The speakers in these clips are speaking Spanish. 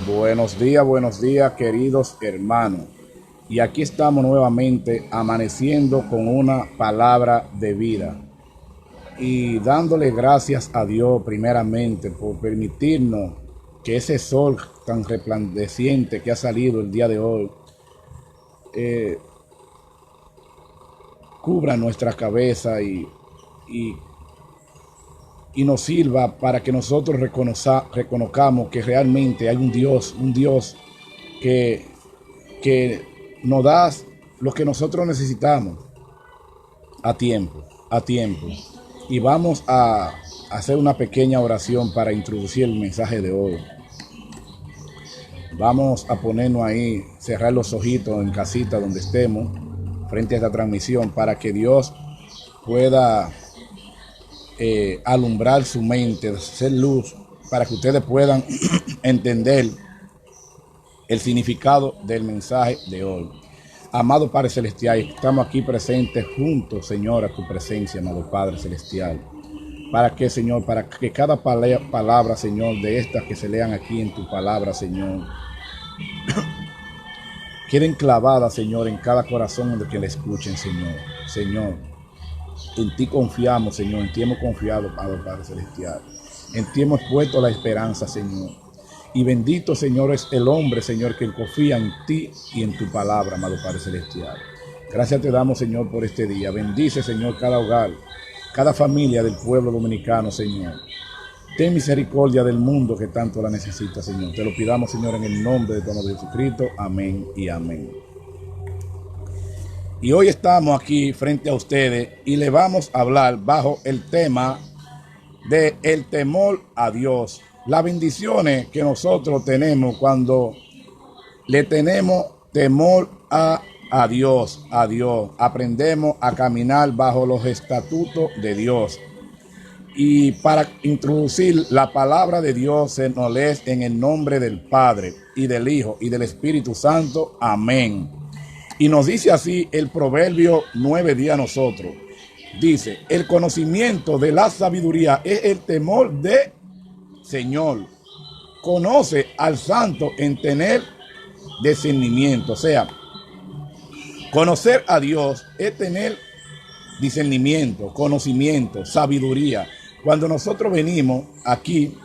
Buenos días, queridos hermanos. Y aquí estamos nuevamente amaneciendo con una palabra de vida y dándole gracias a Dios primeramente por permitirnos que ese sol tan resplandeciente que ha salido el día de hoy cubra nuestra cabeza y, y nos sirva para que nosotros reconozcamos que realmente hay un Dios que, que nos da lo que nosotros necesitamos a tiempo. Y vamos a hacer una pequeña oración para introducir el mensaje de hoy. Vamos a ponernos ahí, cerrar los ojitos en casita donde estemos, frente a esta transmisión, para que Dios pueda alumbrar su mente, hacer luz, para que ustedes puedan entender el significado del mensaje de hoy. Amado Padre Celestial, estamos aquí presentes juntos, Señor, a tu presencia, amado Padre Celestial. ¿Para qué, Señor? Para que cada palabra, Señor, de estas que se lean aquí en tu palabra, Señor, queden clavadas, Señor, en cada corazón de que le escuchen, Señor. Señor, en ti confiamos, Señor, en ti hemos confiado, Padre Celestial. En ti hemos puesto la esperanza, Señor. Y bendito, Señor, es el hombre, Señor, que confía en ti y en tu palabra, amado Padre Celestial. Gracias te damos, Señor, por este día. Bendice, Señor, cada hogar, cada familia del pueblo dominicano, Señor. Ten misericordia del mundo que tanto la necesita, Señor. Te lo pidamos, Señor, en el nombre de tu amado Jesucristo. Amén y amén. Y hoy estamos aquí frente a ustedes y le vamos a hablar bajo el tema de el temor a Dios. Las bendiciones que nosotros tenemos cuando le tenemos temor a Dios. Aprendemos a caminar bajo los estatutos de Dios. Y para introducir la palabra de Dios se nos lee en el nombre del Padre y del Hijo y del Espíritu Santo. Amén. Y nos dice así el Proverbio 9:10 a nosotros. Dice, el conocimiento de la sabiduría es el temor de Señor. Conoce al santo en tener discernimiento. O sea, conocer a Dios es tener discernimiento, conocimiento, sabiduría. Cuando nosotros venimos aquí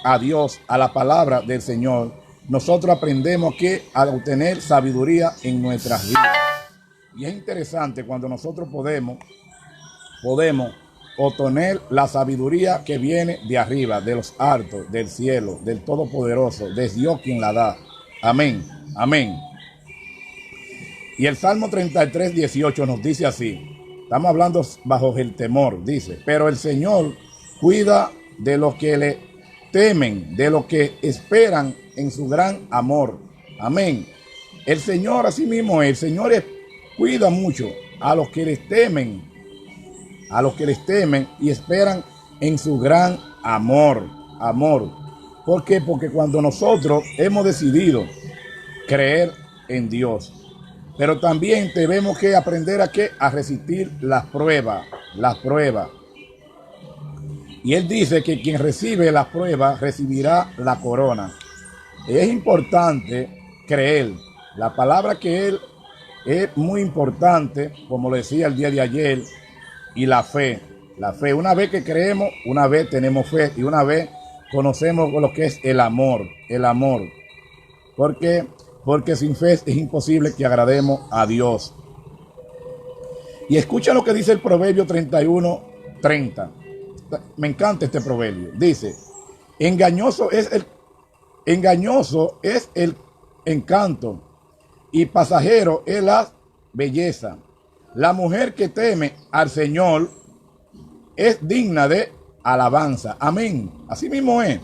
a Dios, a la palabra del Señor, nosotros aprendemos a obtener sabiduría en nuestras vidas. Y es interesante cuando nosotros podemos obtener la sabiduría que viene de arriba, de los altos, del cielo, del Todopoderoso, de Dios quien la da. Amén, amén. Y el Salmo 33:18 nos dice así. Estamos hablando bajo el temor, dice. Pero el Señor cuida de los que le temen, de los que esperan en su gran amor. Amén. El Señor, así mismo, el Señor cuida mucho a los que les temen, y esperan en su gran amor. ¿Por qué? Porque cuando nosotros hemos decidido creer en Dios, pero también tenemos que aprender a resistir las pruebas. Y Él dice que quien recibe las pruebas recibirá la corona. Es importante creer. La palabra que Él es muy importante, como lo decía el día de ayer, y la fe. Una vez que creemos, una vez tenemos fe y una vez conocemos lo que es el amor. Porque sin fe es imposible que agrademos a Dios. Y escucha lo que dice el Proverbio 31:30. Me encanta este proverbio. Dice, engañoso es el encanto y pasajero es la belleza. La mujer que teme al Señor es digna de alabanza. Amén. Así mismo es.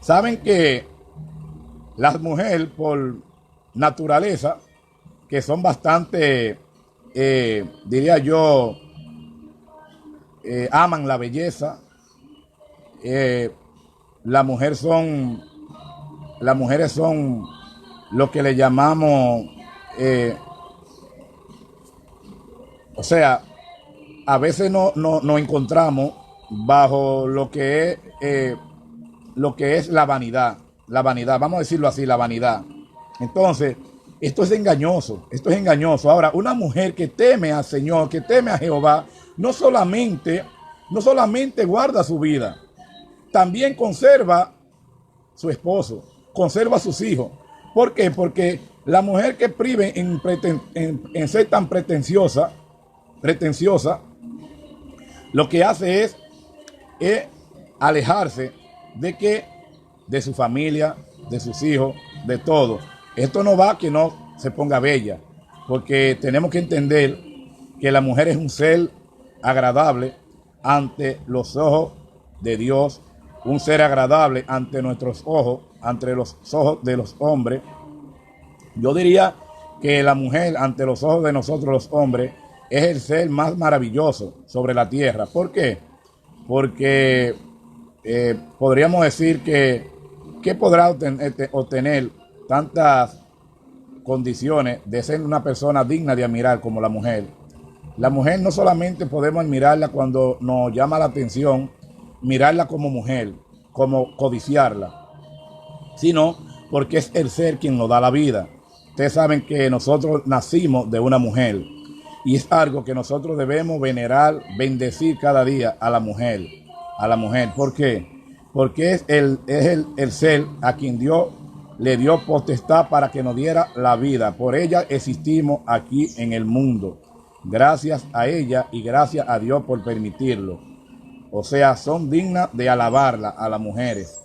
Saben que las mujeres por naturaleza, que son bastante, diría yo, aman la belleza. Las mujeres son lo que le llamamos, o sea, a veces nos encontramos bajo lo que es la vanidad. la vanidad, vamos a decirlo así, la vanidad. Entonces, esto es engañoso, esto es engañoso. Ahora, una mujer que teme al Señor, que teme a Jehová, no solamente guarda su vida, también conserva su esposo, conserva a sus hijos. ¿Por qué? Porque la mujer que prive en ser tan pretenciosa, lo que hace es alejarse de su familia, de sus hijos, de todo. Esto no va a que no se ponga bella, porque tenemos que entender que la mujer es un ser agradable ante los ojos de Dios, un ser agradable ante nuestros ojos, ante los ojos de los hombres. Yo diría que la mujer ante los ojos de nosotros los hombres es el ser más maravilloso sobre la tierra. ¿Por qué? Porque podríamos decir que podrá obtener tantas condiciones de ser una persona digna de admirar como la mujer. La mujer no solamente podemos admirarla cuando nos llama la atención, mirarla como mujer, como codiciarla, sino porque es el ser quien nos da la vida. Ustedes saben que nosotros nacimos de una mujer y es algo que nosotros debemos venerar, bendecir cada día a la mujer. A la mujer. ¿Por qué? Porque es el ser a quien Dios le dio potestad para que nos diera la vida. Por ella existimos aquí en el mundo. Gracias a ella y gracias a Dios por permitirlo. O sea, son dignas de alabarla a las mujeres.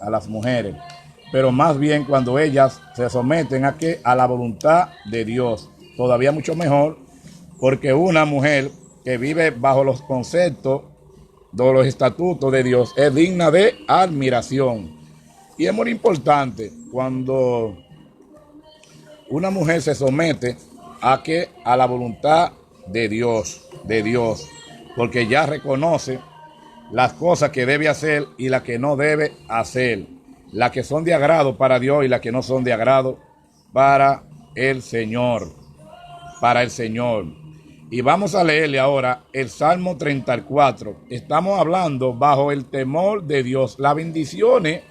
Pero más bien cuando ellas se someten a la voluntad de Dios. Todavía mucho mejor, porque una mujer que vive bajo los conceptos de los estatutos de Dios es digna de admiración. Y es muy importante cuando una mujer se somete a la voluntad de Dios, porque ya reconoce las cosas que debe hacer y las que no debe hacer, las que son de agrado para Dios y las que no son de agrado para el Señor, Y vamos a leerle ahora el Salmo 34. Estamos hablando bajo el temor de Dios, las bendiciones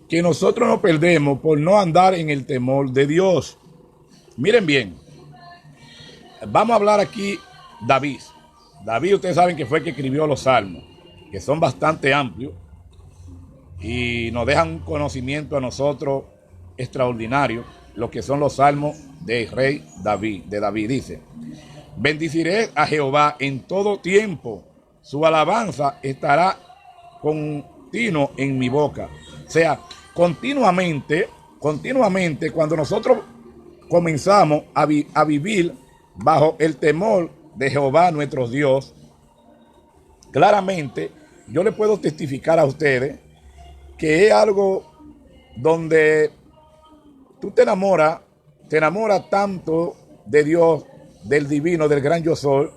que nosotros nos perdemos por no andar en el temor de Dios. Miren bien, vamos a hablar aquí David. David, ustedes saben que fue el que escribió los salmos, que son bastante amplios y nos dejan un conocimiento a nosotros extraordinario, lo que son los salmos del rey David. De David dice: bendiciré a Jehová en todo tiempo, su alabanza estará continuo en mi boca. O sea, continuamente, cuando nosotros comenzamos a vivir bajo el temor de Jehová nuestro Dios, claramente yo le puedo testificar a ustedes que es algo donde tú te enamoras tanto de Dios, del divino, del gran yo soy,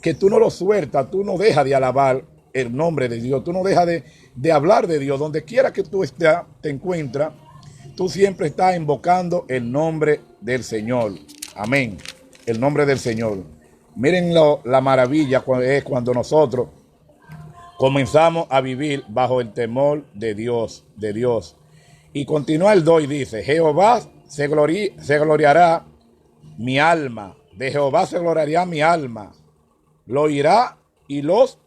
que tú no lo sueltas, tú no dejas de alabar el nombre de Dios, tú no dejas de hablar de Dios. Donde quiera que tú te encuentras, tú siempre estás invocando el nombre del Señor. Amén. El nombre del Señor. Miren la maravilla es cuando nosotros comenzamos a vivir bajo el temor de Dios. Y continúa el 2 y dice: Jehová se gloriará mi alma. De Jehová se gloriará mi alma. Lo oirá y los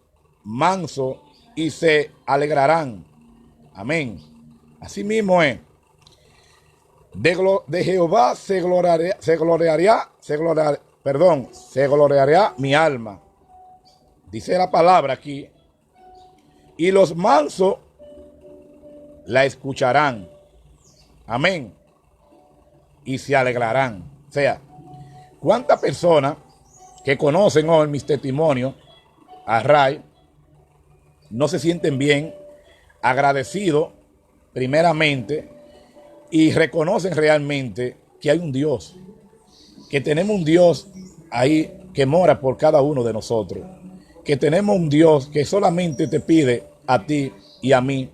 mansos y se alegrarán. Amén. Así mismo es. De Jehová se gloriará mi alma. Dice la palabra aquí. Y los mansos la escucharán. Amén. Y se alegrarán. O sea, ¿cuántas personas que conocen hoy mis testimonios a Ray no se sienten bien, agradecidos primeramente, y reconocen realmente que hay un Dios, que tenemos un Dios ahí que mora por cada uno de nosotros, que tenemos un Dios que solamente te pide a ti y a mí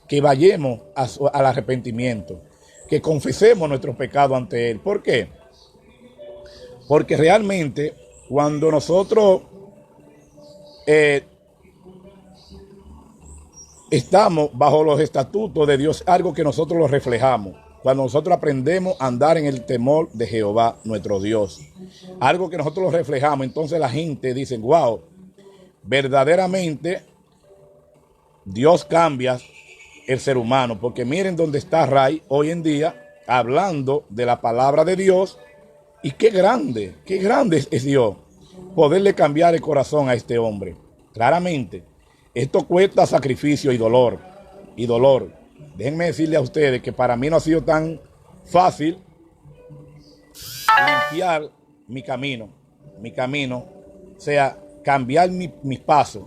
que vayamos al arrepentimiento, que confesemos nuestros pecados ante Él? ¿Por qué? Porque realmente cuando nosotros estamos bajo los estatutos de Dios, algo que nosotros lo reflejamos. Cuando nosotros aprendemos a andar en el temor de Jehová, nuestro Dios, algo que nosotros lo reflejamos, entonces la gente dice, wow, verdaderamente Dios cambia el ser humano, porque miren dónde está Ray hoy en día, hablando de la palabra de Dios, y qué grande es Dios, poderle cambiar el corazón a este hombre. Claramente, esto cuesta sacrificio y dolor, y dolor. Déjenme decirle a ustedes que para mí no ha sido tan fácil limpiar mi camino, o sea, cambiar mis pasos,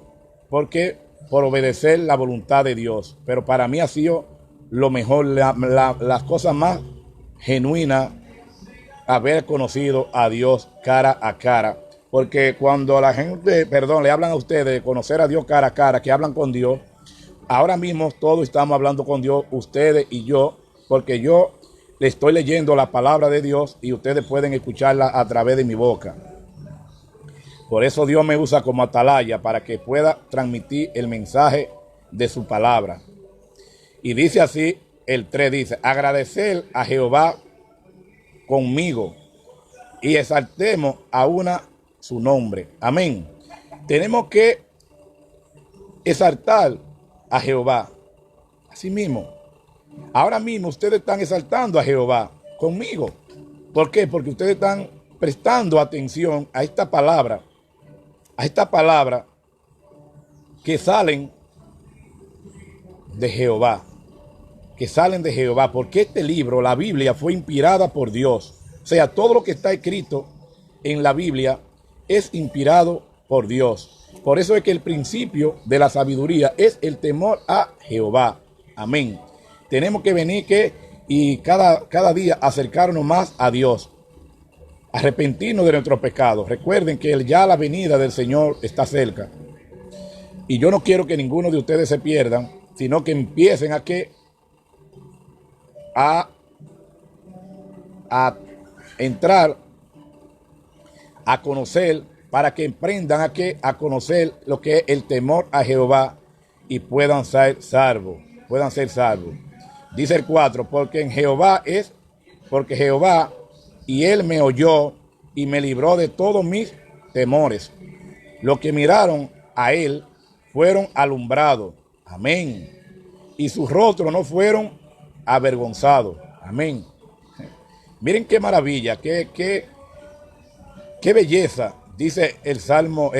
porque por obedecer la voluntad de Dios. Pero para mí ha sido lo mejor, las cosas más genuinas, haber conocido a Dios cara a cara. Porque cuando la gente, le hablan a ustedes de conocer a Dios cara a cara, que hablan con Dios, ahora mismo todos estamos hablando con Dios, ustedes y yo, porque yo le estoy leyendo la palabra de Dios y ustedes pueden escucharla a través de mi boca. Por eso Dios me usa como atalaya para que pueda transmitir el mensaje de su palabra. Y dice así, el 3 dice, agradecer a Jehová conmigo y exaltemos a una su nombre. Amén. Tenemos que exaltar a Jehová. Así mismo. Ahora mismo ustedes están exaltando a Jehová conmigo. ¿Por qué? Porque ustedes están prestando atención a esta palabra que salen de Jehová, porque este libro, la Biblia, fue inspirada por Dios. O sea, todo lo que está escrito en la Biblia es inspirado por Dios. Por eso es que el principio de la sabiduría es el temor a Jehová. Amén. Tenemos que venir y cada día acercarnos más a Dios, arrepentirnos de nuestros pecados. Recuerden que ya la venida del Señor está cerca. Y yo no quiero que ninguno de ustedes se pierdan, sino que empiecen a entrar a conocer, para que emprendan a conocer lo que es el temor a Jehová y puedan ser salvos. Dice el 4, porque Jehová y él me oyó y me libró de todos mis temores. Los que miraron a él fueron alumbrados. Amén. Y sus rostros no fueron avergonzados. Amén. Miren qué maravilla, qué belleza. Dice el Salmo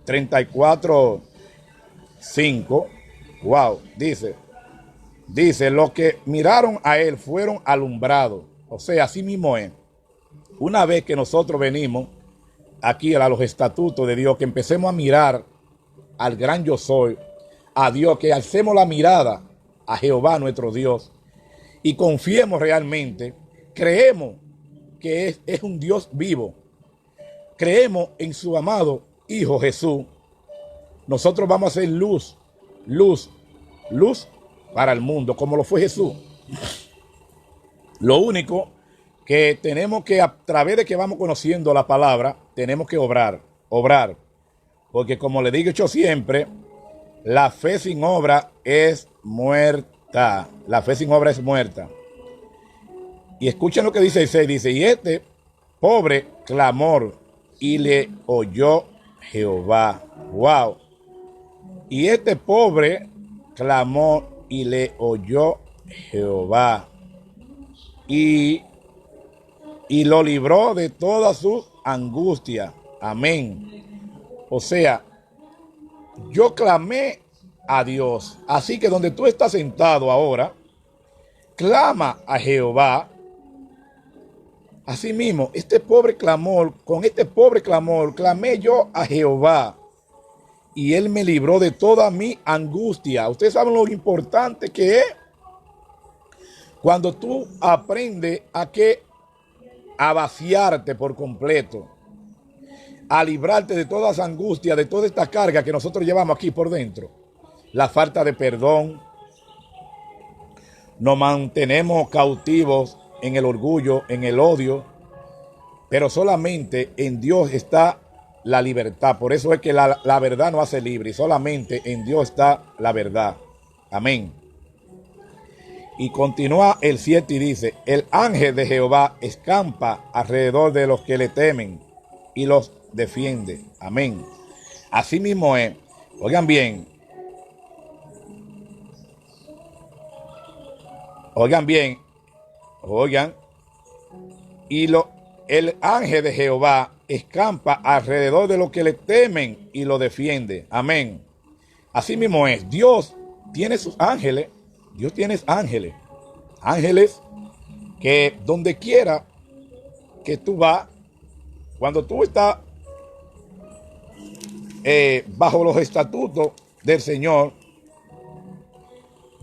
34, 5. Wow, dice, los que miraron a él fueron alumbrados. O sea, así mismo es. Una vez que nosotros venimos aquí a los estatutos de Dios, que empecemos a mirar al gran yo soy, a Dios, que alcemos la mirada a Jehová nuestro Dios y confiemos realmente, creemos que es un Dios vivo, creemos en su amado Hijo Jesús, nosotros vamos a ser luz para el mundo, como lo fue Jesús. Lo único que tenemos que, a través de que vamos conociendo la palabra, tenemos que obrar, porque como le digo yo siempre, la fe sin obra es muerta. Y escuchen lo que dice el 6, dice, y este pobre clamor y le oyó Jehová. Wow. Y este pobre clamó y le oyó Jehová. Y lo libró de toda su angustia. Amén. O sea, yo clamé a Dios. Así que donde tú estás sentado ahora, clama a Jehová. Asimismo, con este pobre clamor, clamé yo a Jehová. Y él me libró de toda mi angustia. Ustedes saben lo importante que es cuando tú aprendes a vaciarte por completo, a librarte de todas las angustias, de toda esta carga que nosotros llevamos aquí por dentro. La falta de perdón. Nos mantenemos cautivos en el orgullo, en el odio. Pero solamente en Dios está la libertad. Por eso es que la verdad no hace libre, y solamente en Dios está la verdad. Amén. Y continúa el 7 y dice, el ángel de Jehová escampa alrededor de los que le temen y los defiende. Amén. Así mismo es. Oigan bien. Oigan bien. Oigan. Y el ángel de Jehová escampa alrededor de los que le temen y lo defiende. Amén. Así mismo es. Dios tiene sus ángeles. Dios tiene ángeles. Ángeles que donde quiera que tú vas, cuando tú estás bajo los estatutos del Señor,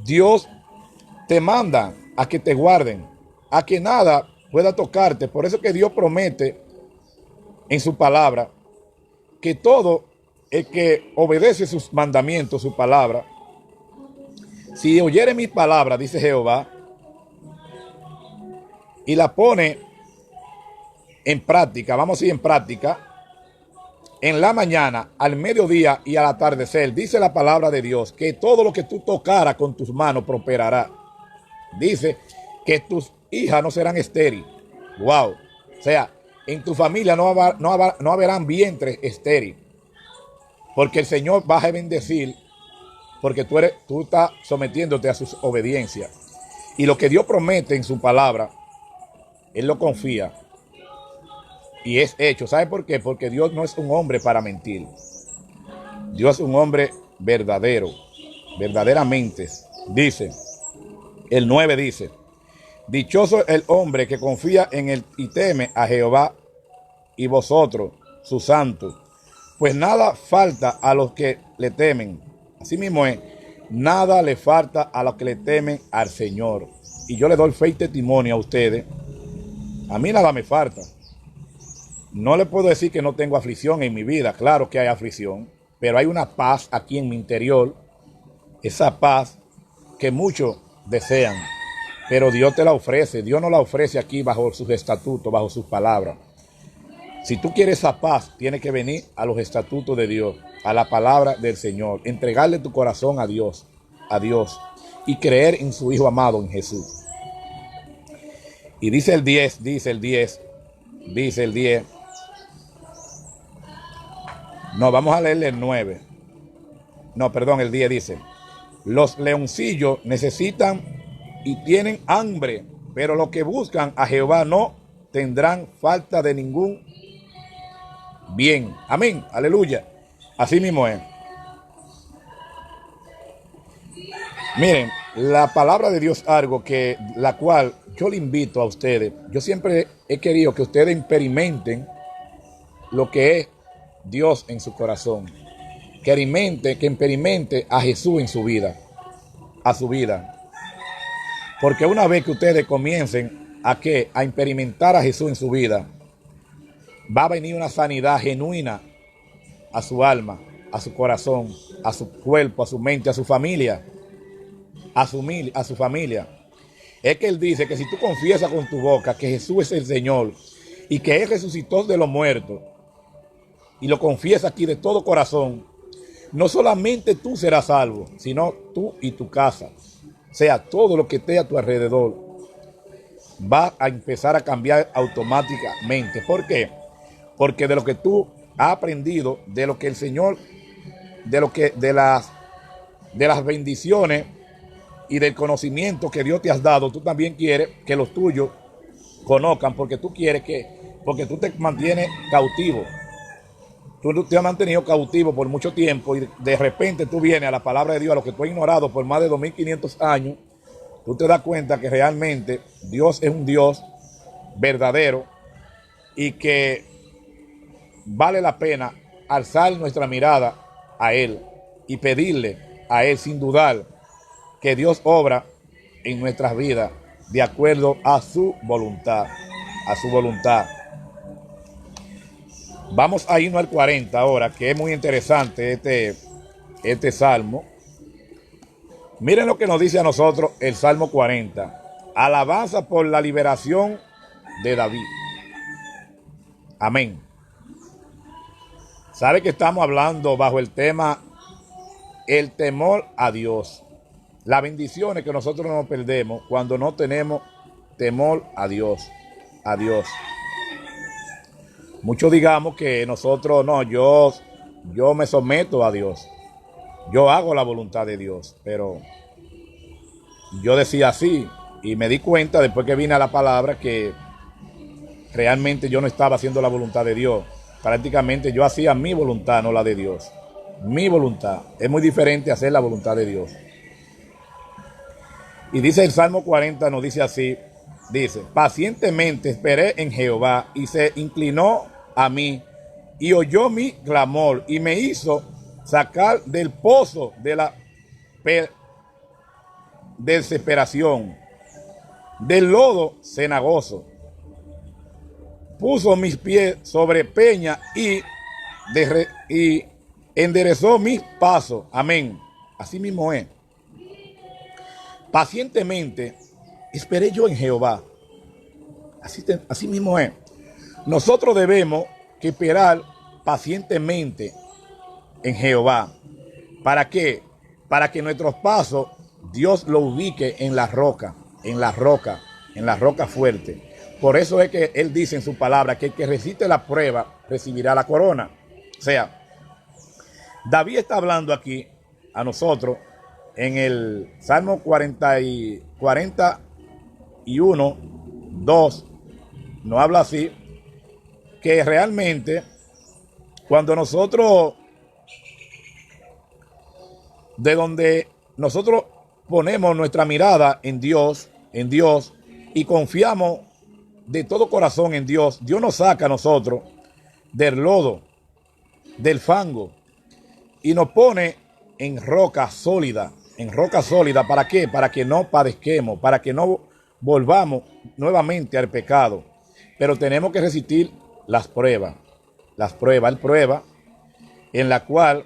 Dios te manda a que te guarden, a que nada pueda tocarte. Por eso que Dios promete en su palabra que todo el que obedece sus mandamientos, su palabra, si oyere mi palabra, dice Jehová, y la pone en práctica, vamos a ir en práctica, en la mañana, al mediodía y al atardecer, dice la palabra de Dios, que todo lo que tú tocaras con tus manos prosperará. Dice que tus hijas no serán estériles. Wow. O sea, en tu familia no habrán vientres estériles. Porque el Señor va a bendecir, porque tú estás sometiéndote a sus obediencias. Y lo que Dios promete en su palabra, Él lo confía. Y es hecho. ¿Sabe por qué? Porque Dios no es un hombre para mentir. Dios es un hombre verdadero. Verdaderamente. Dice, el 9 dice, dichoso el hombre que confía en él y teme a Jehová y vosotros, sus santos. Pues nada falta a los que le temen. Así mismo es. Nada le falta a los que le temen al Señor. Y yo le doy fe y testimonio a ustedes. A mí nada me falta. No le puedo decir que no tengo aflicción en mi vida. Claro que hay aflicción. Pero hay una paz aquí en mi interior. Esa paz que muchos desean. Pero Dios te la ofrece. Dios no la ofrece aquí bajo sus estatutos, bajo sus palabras. Si tú quieres esa paz, tienes que venir a los estatutos de Dios, a la palabra del Señor. Entregarle tu corazón a Dios. Y creer en su Hijo amado, en Jesús. Y dice el 10. No, vamos a leerle el 9. No, perdón, el 10 dice. Los leoncillos necesitan y tienen hambre, pero los que buscan a Jehová no tendrán falta de ningún bien. Amén. Aleluya. Así mismo es. Miren, la palabra de Dios, algo que la cual yo le invito a ustedes. Yo siempre he querido que ustedes experimenten lo que es Dios en su corazón. Que experimente a Jesús en su vida. A su vida. Porque una vez que ustedes comiencen a experimentar a Jesús en su vida, va a venir una sanidad genuina a su alma, a su corazón, a su cuerpo, a su mente, a su familia, a su familia. Es que Él dice que si tú confiesas con tu boca que Jesús es el Señor y que Él resucitó de los muertos y lo confiesas aquí de todo corazón, no solamente tú serás salvo, sino tú y tu casa. O sea, todo lo que esté a tu alrededor va a empezar a cambiar automáticamente. ¿Por qué? Porque de lo que tú has aprendido, de lo que el Señor, de las bendiciones y del conocimiento que Dios te has dado, tú también quieres que los tuyos conozcan, porque tú te mantienes cautivo. Tú te has mantenido cautivo por mucho tiempo y de repente tú vienes a la palabra de Dios, a lo que tú has ignorado por más de 2500 años. Tú te das cuenta que realmente Dios es un Dios verdadero y que vale la pena alzar nuestra mirada a Él y pedirle a Él sin dudar que Dios obra en nuestras vidas de acuerdo a su voluntad. A su voluntad. Vamos a irnos al 40 ahora, que es muy interesante este salmo. Miren lo que nos dice a nosotros el Salmo 40. Alabanza por la liberación de David. Amén. Sabe que estamos hablando bajo el tema el temor a Dios. Las bendiciones que nosotros nos perdemos cuando no tenemos temor a Dios. A Dios. Muchos digamos que nosotros, no, yo me someto a Dios. Yo hago la voluntad de Dios. Pero yo decía así y me di cuenta después que vine a la palabra que realmente yo no estaba haciendo la voluntad de Dios. Prácticamente yo hacía mi voluntad, no la de Dios. Mi voluntad. Es muy diferente hacer la voluntad de Dios. Y dice el Salmo 40, nos dice así, dice, pacientemente esperé en Jehová y se inclinó a mí y oyó mi clamor y me hizo sacar del pozo de la desesperación, del lodo cenagoso. Puso mis pies sobre peña y enderezó mis pasos. Amén. Así mismo es. Pacientemente esperé yo en Jehová. Así mismo es. Nosotros debemos que esperar pacientemente en Jehová. ¿Para qué? Para que nuestros pasos Dios los ubique en la roca, en la roca, en la roca fuerte. Por eso es que Él dice en su palabra que el que resiste la prueba recibirá la corona. O sea, David está hablando aquí a nosotros en el Salmo 41, 2, nos habla así, que realmente cuando nosotros, de donde nosotros ponemos nuestra mirada en Dios y confiamos de todo corazón en Dios, Dios nos saca a nosotros del lodo, del fango y nos pone en roca sólida. En roca sólida, ¿para qué? Para que no padezquemos, para que no volvamos nuevamente al pecado. Pero tenemos que resistir las pruebas. Hay pruebas en la cual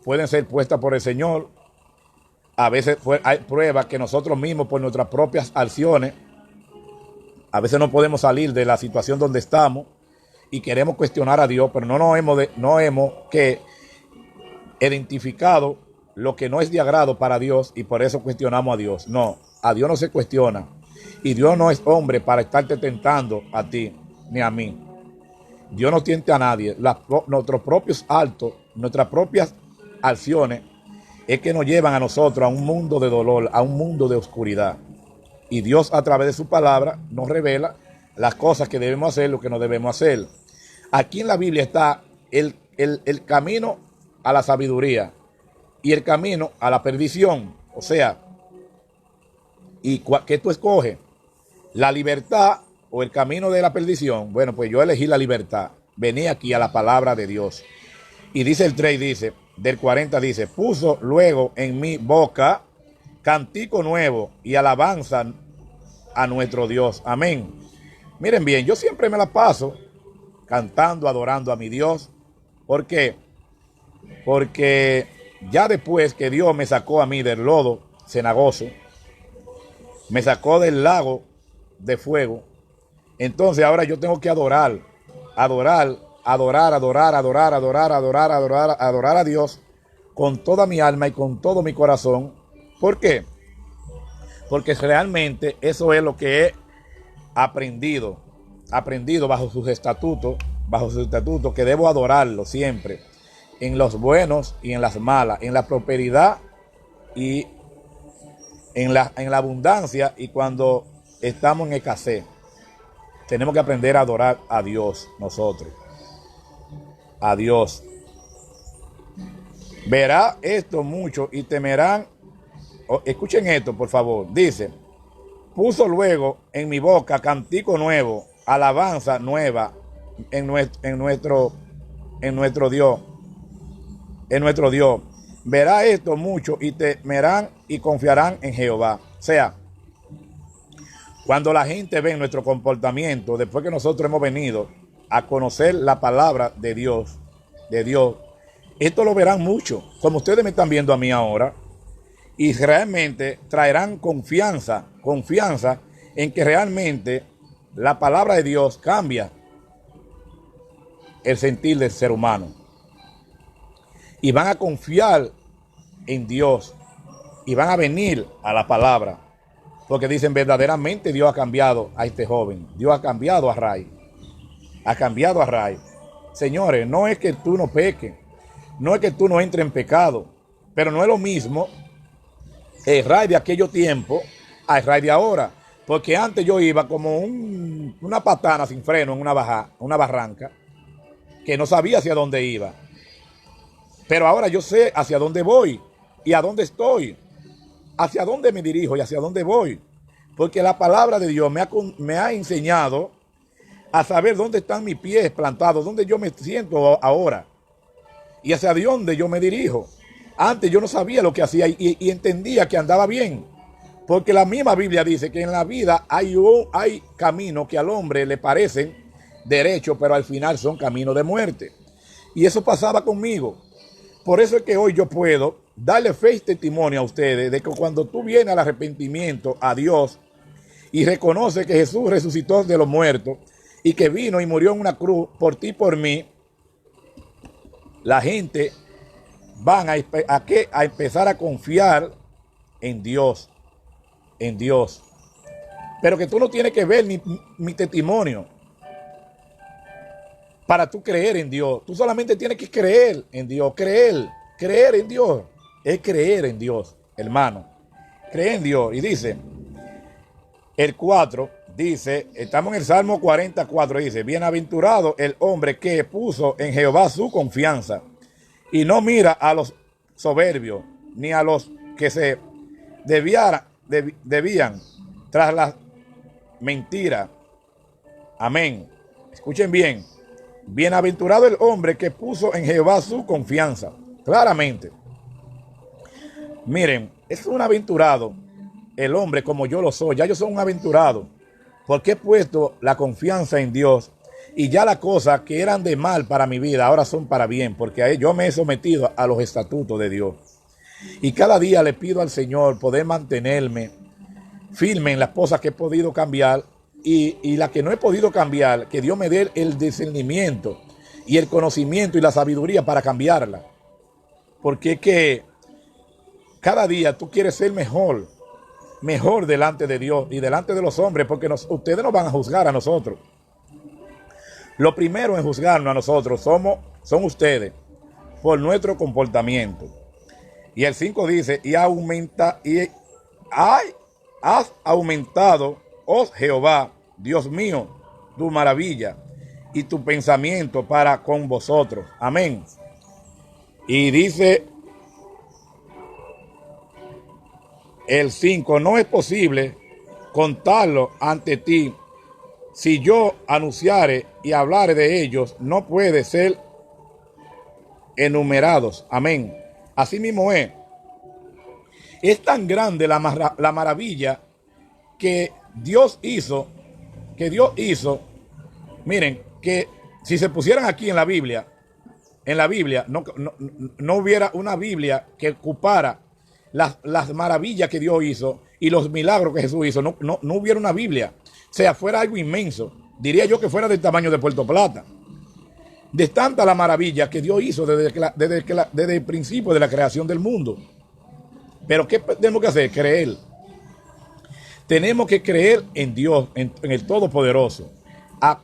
pueden ser puestas por el Señor. A veces hay pruebas que nosotros mismos, por nuestras propias acciones, a veces no podemos salir de la situación donde estamos y queremos cuestionar a Dios, pero no hemos que identificado lo que no es de agrado para Dios y por eso cuestionamos a Dios. No, a Dios no se cuestiona. Y Dios no es hombre para estarte tentando a ti ni a mí. Dios no tiente a nadie. Nuestros propios actos, nuestras propias acciones es que nos llevan a nosotros a un mundo de dolor, a un mundo de oscuridad. Y Dios a través de su palabra nos revela las cosas que debemos hacer, lo que no debemos hacer. Aquí en la Biblia está el camino a la sabiduría y el camino a la perdición. O sea, ¿y qué tú escoges? ¿La libertad o el camino de la perdición? Bueno, pues yo elegí la libertad. Vení aquí a la palabra de Dios. Y dice el 3, dice, del 40 dice, puso luego en mi boca cántico nuevo y alabanza a nuestro Dios. Amén. Miren bien, yo siempre me la paso cantando, adorando a mi Dios. ¿Por qué? Porque ya después que Dios me sacó a mí del lodo cenagoso, me sacó del lago de fuego, entonces ahora yo tengo que adorar a Dios con toda mi alma y con todo mi corazón. ¿Por qué? Porque realmente eso es lo que he aprendido bajo sus estatutos, que debo adorarlo siempre, en los buenos y en las malas, en la prosperidad y en la abundancia y cuando estamos en escasez. Tenemos que aprender a adorar a Dios nosotros. A Dios. Verá esto mucho y temerán. Escuchen esto, por favor. Dice, puso luego en mi boca cántico nuevo, alabanza nueva en nuestro Dios. En nuestro Dios. Verá esto mucho y temerán y confiarán en Jehová. O sea, cuando la gente ve nuestro comportamiento, después que nosotros hemos venido a conocer la palabra de Dios, esto lo verán mucho, como ustedes me están viendo a mí ahora, y realmente traerán confianza en que realmente la palabra de Dios cambia el sentir del ser humano. y van a confiar en Dios y van a venir a la palabra. Porque dicen, verdaderamente Dios ha cambiado a este joven. Dios ha cambiado a Ray. Ha cambiado a Ray. Señores, no es que tú no peques. No es que tú no entres en pecado. Pero no es lo mismo el Ray de aquellos tiempos al Ray de ahora. Porque antes yo iba como una patana sin freno en una barranca, que no sabía hacia dónde iba. Pero ahora yo sé hacia dónde voy y a dónde estoy, hacia dónde me dirijo y hacia dónde voy. Porque la palabra de Dios me ha enseñado a saber dónde están mis pies plantados, dónde yo me siento ahora y hacia dónde yo me dirijo. Antes yo no sabía lo que hacía y entendía que andaba bien. Porque la misma Biblia dice que en la vida hay caminos que al hombre le parecen derechos, pero al final son caminos de muerte. Y eso pasaba conmigo. Por eso es que hoy yo puedo darle fe y testimonio a ustedes de que cuando tú vienes al arrepentimiento a Dios y reconoces que Jesús resucitó de los muertos y que vino y murió en una cruz por ti y por mí, la gente van a empezar a confiar en Dios. En Dios. Pero que tú no tienes que ver mi testimonio para tú creer en Dios. Tú solamente tienes que creer en Dios. Creer en Dios. Es creer en Dios, hermano. Creer en Dios. Y dice, el 4, dice, estamos en el Salmo 44, dice, bienaventurado el hombre que puso en Jehová su confianza y no mira a los soberbios, ni a los que se debían tras la mentira. Amén. Escuchen bien. Bienaventurado el hombre que puso en Jehová su confianza. Claramente. Miren, es un aventurado el hombre como yo lo soy. Ya yo soy un aventurado porque he puesto la confianza en Dios y ya las cosas que eran de mal para mi vida ahora son para bien, porque yo me he sometido a los estatutos de Dios. Y cada día le pido al Señor poder mantenerme firme en las cosas que he podido cambiar y las que no he podido cambiar, que Dios me dé el discernimiento y el conocimiento y la sabiduría para cambiarla. Porque es que cada día tú quieres ser mejor delante de Dios y delante de los hombres, porque ustedes nos van a juzgar a nosotros. Lo primero en juzgarnos a nosotros son ustedes por nuestro comportamiento. Y el 5 dice, has aumentado, oh Jehová, Dios mío, tu maravilla y tu pensamiento para con vosotros. Amén. Y dice el 5, no es posible contarlo ante ti. Si yo anunciare y hablare de ellos, no puede ser enumerados. Amén. Así mismo es. Es tan grande la maravilla que Dios hizo, miren, que si se pusieran aquí en la Biblia no hubiera una Biblia que ocupara las maravillas que Dios hizo y los milagros que Jesús hizo. No hubiera una Biblia. O sea, fuera algo inmenso. Diría yo que fuera del tamaño de Puerto Plata. De tanta la maravilla que Dios hizo desde el principio de la creación del mundo. Pero ¿qué tenemos que hacer? Creer. Tenemos que creer en Dios, en el Todopoderoso. A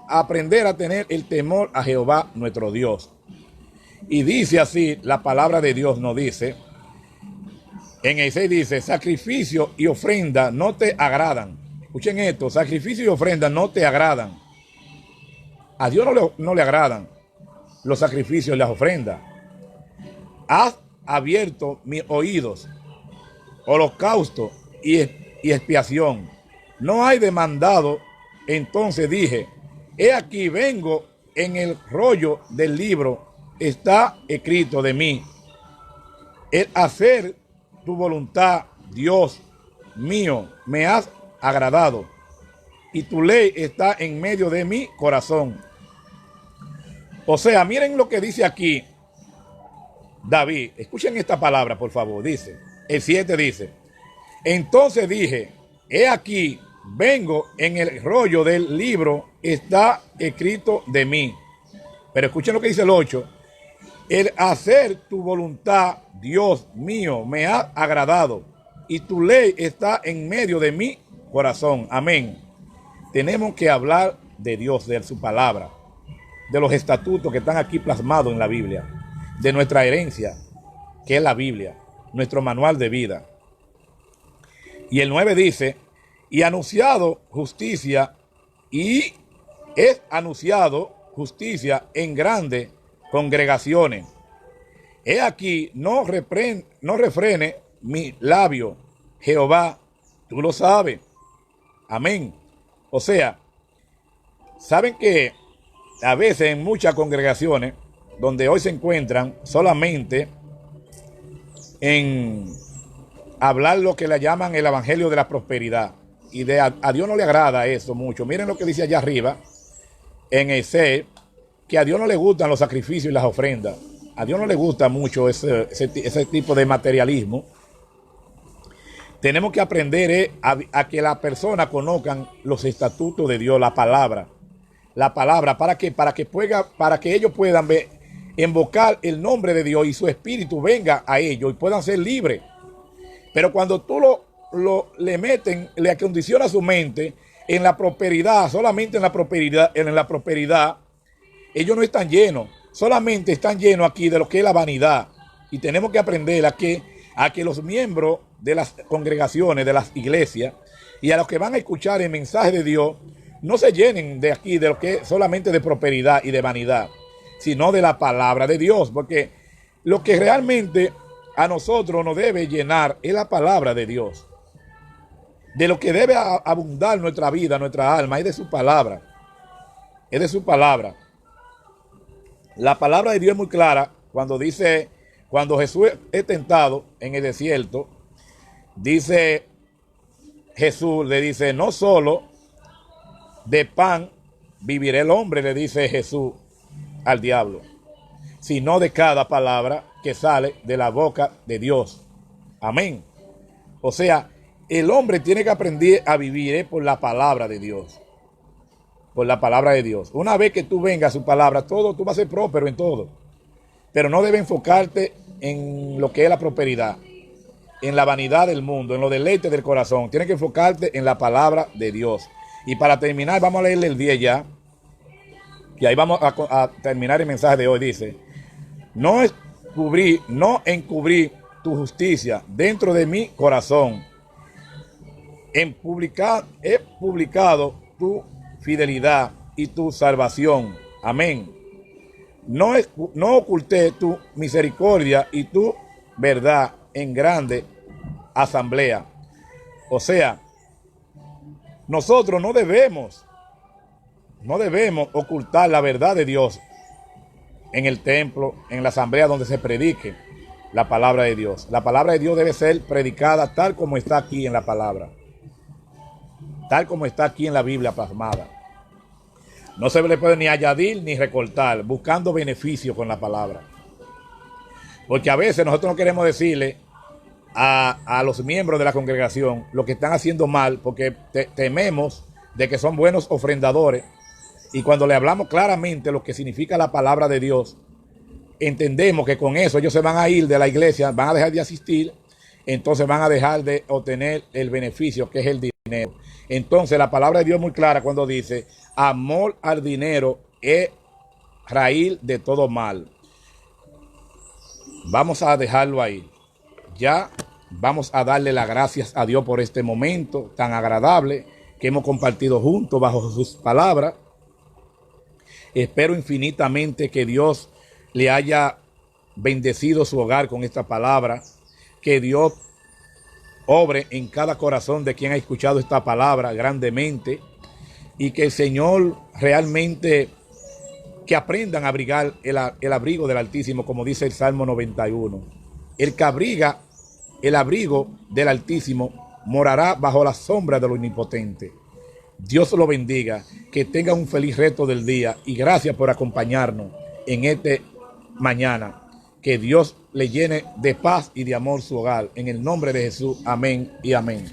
aprender a tener el temor a Jehová nuestro Dios. Y dice así, la palabra de Dios nos dice, en el 6 dice, sacrificio y ofrenda no te agradan. Escuchen esto, sacrificio y ofrenda no te agradan. A Dios no le agradan los sacrificios y las ofrendas. Has abierto mis oídos, holocausto y expiación. No hay demandado. Entonces dije, he aquí vengo, en el rollo del libro está escrito de mí, el hacer tu voluntad, Dios mío, me has agradado, y tu ley está en medio de mi corazón. O sea, miren lo que dice aquí David. Escuchen esta palabra, por favor. Dice, el 7 dice, entonces dije, he aquí, vengo, en el rollo del libro está escrito de mí. Pero escuchen lo que dice el 8. El hacer tu voluntad, Dios mío, me ha agradado, y tu ley está en medio de mi corazón. Amén. Tenemos que hablar de Dios, de su palabra, de los estatutos que están aquí plasmados en la Biblia, de nuestra herencia, que es la Biblia, nuestro manual de vida. Y el 9 dice, y anunciado justicia, y es anunciado justicia en grandes congregaciones. He aquí, no refrene mi labio, Jehová, tú lo sabes. Amén. O sea, saben que a veces en muchas congregaciones, donde hoy se encuentran solamente en hablar lo que le llaman el evangelio de la prosperidad, y a Dios no le agrada eso mucho. Miren lo que dice allá arriba, en el 6, que a Dios no le gustan los sacrificios y las ofrendas. A Dios no le gusta mucho ese tipo de materialismo. Tenemos que aprender a que las personas conozcan los estatutos de Dios, la palabra, para que ellos puedan invocar el nombre de Dios y su espíritu venga a ellos y puedan ser libres. Pero cuando tú le acondiciona su mente en la prosperidad, solamente en la prosperidad, ellos no están llenos, solamente están llenos aquí de lo que es la vanidad. Y tenemos que aprender a que los miembros de las congregaciones, de las iglesias, y a los que van a escuchar el mensaje de Dios, no se llenen de aquí, de lo que es solamente de prosperidad y de vanidad, sino de la palabra de Dios, porque lo que realmente a nosotros nos debe llenar es la palabra de Dios. De lo que debe abundar nuestra vida, nuestra alma, es de su palabra. Es de su palabra. La palabra de Dios es muy clara cuando dice, cuando Jesús es tentado en el desierto, dice Jesús, le dice, no solo de pan vivirá el hombre, le dice Jesús al diablo, sino de cada palabra que sale de la boca de Dios. Amén. O sea, el hombre tiene que aprender a vivir por la palabra de Dios. Por la palabra de Dios. Una vez que tú vengas a su palabra, tú vas a ser próspero en todo. Pero no debes enfocarte en lo que es la prosperidad, en la vanidad del mundo, en los deleites del corazón. Tienes que enfocarte en la palabra de Dios. Y para terminar, vamos a leerle el 10 ya. Y ahí vamos a terminar el mensaje de hoy. Dice, no encubrí tu justicia dentro de mi corazón. He publicado tu fidelidad y tu salvación. Amén. No oculté tu misericordia y tu verdad en grande asamblea. O sea, nosotros no debemos ocultar la verdad de Dios en el templo, en la asamblea donde se predique la palabra de Dios. La palabra de Dios debe ser predicada tal como está aquí en la palabra, tal como está aquí en la Biblia plasmada. No se le puede ni añadir ni recortar, buscando beneficio con la palabra. Porque a veces nosotros no queremos decirle a los miembros de la congregación lo que están haciendo mal, porque tememos de que son buenos ofrendadores. Y cuando le hablamos claramente lo que significa la palabra de Dios, entendemos que con eso ellos se van a ir de la iglesia, van a dejar de asistir, entonces van a dejar de obtener el beneficio que es el dinero. Entonces la palabra de Dios es muy clara cuando dice, amor al dinero es raíz de todo mal. Vamos a dejarlo ahí. Ya vamos a darle las gracias a Dios por este momento tan agradable que hemos compartido juntos bajo sus palabras. Espero infinitamente que Dios le haya bendecido su hogar con esta palabra, que Dios obre en cada corazón de quien ha escuchado esta palabra grandemente, y que el Señor realmente, que aprendan a abrigar el abrigo del Altísimo, como dice el Salmo 91. El que abriga el abrigo del Altísimo morará bajo la sombra del Omnipotente. Dios lo bendiga, que tenga un feliz resto del día y gracias por acompañarnos en este mañana. Que Dios le llene de paz y de amor su hogar. En el nombre de Jesús, amén y amén.